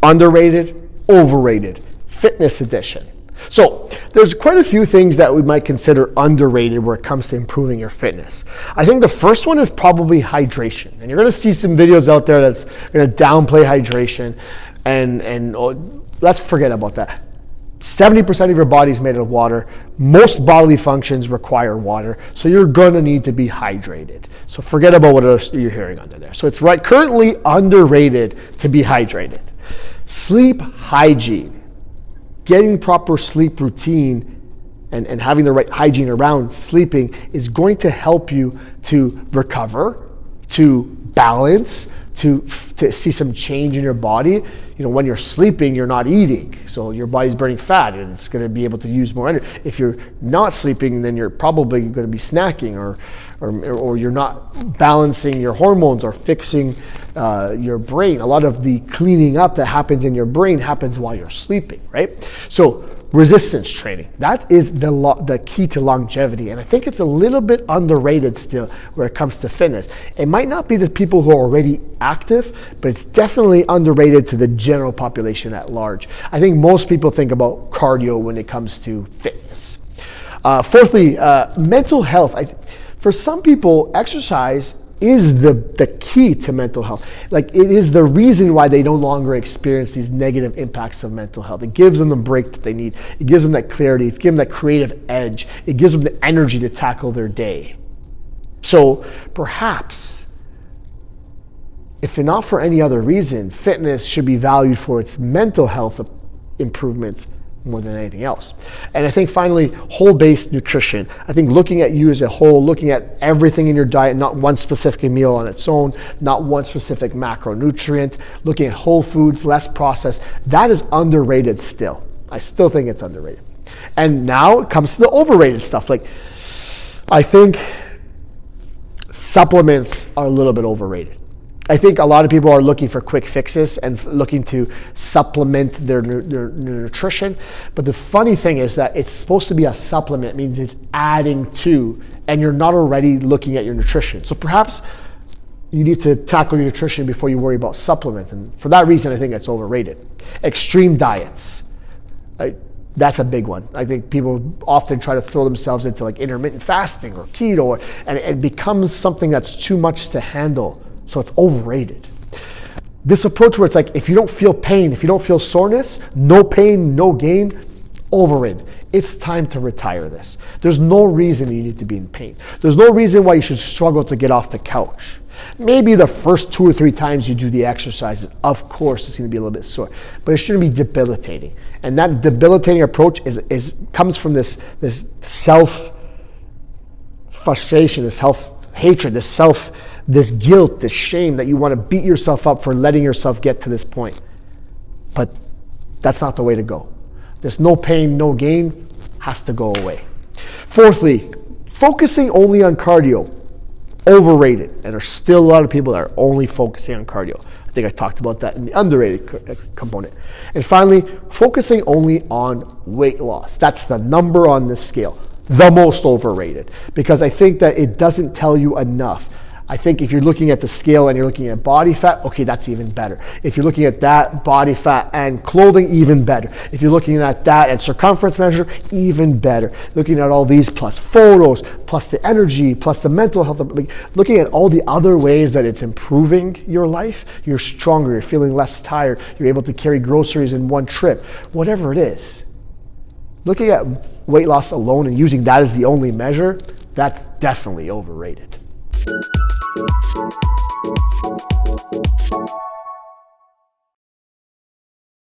Underrated, overrated, fitness edition. So there's quite a few things that we might consider underrated where it comes to improving your fitness. I think the first one is probably hydration. And you're going to see some videos out there that's going to downplay hydration, and let's forget about that. 70% of your body is made of water. Most bodily functions require water, so you're going to need to be hydrated. So forget about what else you're hearing under there. So it's currently underrated to be hydrated. Sleep hygiene. Getting proper sleep routine and having the right hygiene around sleeping is going to help you to recover, to balance, to see some change in your body. You know, when you're sleeping, you're not eating, so your body's burning fat and it's going to be able to use more energy. If you're not sleeping, then you're probably going to be snacking or you're not balancing your hormones or fixing your brain. A lot of the cleaning up that happens in your brain happens while you're sleeping, right? So resistance training, that is the key to longevity, and I think it's a little bit underrated still where it comes to fitness. It might not be the people who are already active, but it's definitely underrated to the general population at large. I think most people think about cardio when it comes to fitness. Fourthly, mental health. For some people, exercise is the key to mental health. Like, it is the reason why they no longer experience these negative impacts of mental health. It gives them the break that they need. It gives them that clarity. It gives them that creative edge. It gives them the energy to tackle their day. So perhaps, if not for any other reason, fitness should be valued for its mental health improvements more than anything else. And I think finally, whole-based nutrition. I think looking at you as a whole, looking at everything in your diet, not one specific meal on its own, not one specific macronutrient, looking at whole foods, less processed, that is underrated still. I still think it's underrated. And now it comes to the overrated stuff. Like, I think supplements are a little bit overrated. I think a lot of people are looking for quick fixes and looking to supplement their nutrition. But the funny thing is that it's supposed to be a supplement. It means it's adding to, and you're not already looking at your nutrition. So perhaps you need to tackle your nutrition before you worry about supplements. And for that reason, I think it's overrated. Extreme diets. That's a big one. I think people often try to throw themselves into like intermittent fasting or keto, and it becomes something that's too much to handle. So it's overrated. This approach where it's like, if you don't feel pain, if you don't feel soreness, no pain, no gain, overrated. It's time to retire this. There's no reason you need to be in pain. There's no reason why you should struggle to get off the couch. Maybe the first 2 or 3 times you do the exercises, of course, it's going to be a little bit sore, but it shouldn't be debilitating. And that debilitating approach comes from this self-frustration, this self-hatred, this guilt, this shame that you want to beat yourself up for letting yourself get to this point. But that's not the way to go. There's no pain, no gain, has to go away. Fourthly, focusing only on cardio, overrated. And there's still a lot of people that are only focusing on cardio. I think I talked about that in the underrated component. And finally, focusing only on weight loss. That's the number on this scale, the most overrated, because I think that it doesn't tell you enough. I think if you're looking at the scale and you're looking at body fat, okay, that's even better. If you're looking at that, body fat and clothing, even better. If you're looking at that and circumference measure, even better. Looking at all these plus photos, plus the energy, plus the mental health, looking at all the other ways that it's improving your life, you're stronger, you're feeling less tired, you're able to carry groceries in one trip, whatever it is. Looking at weight loss alone and using that as the only measure, that's definitely overrated.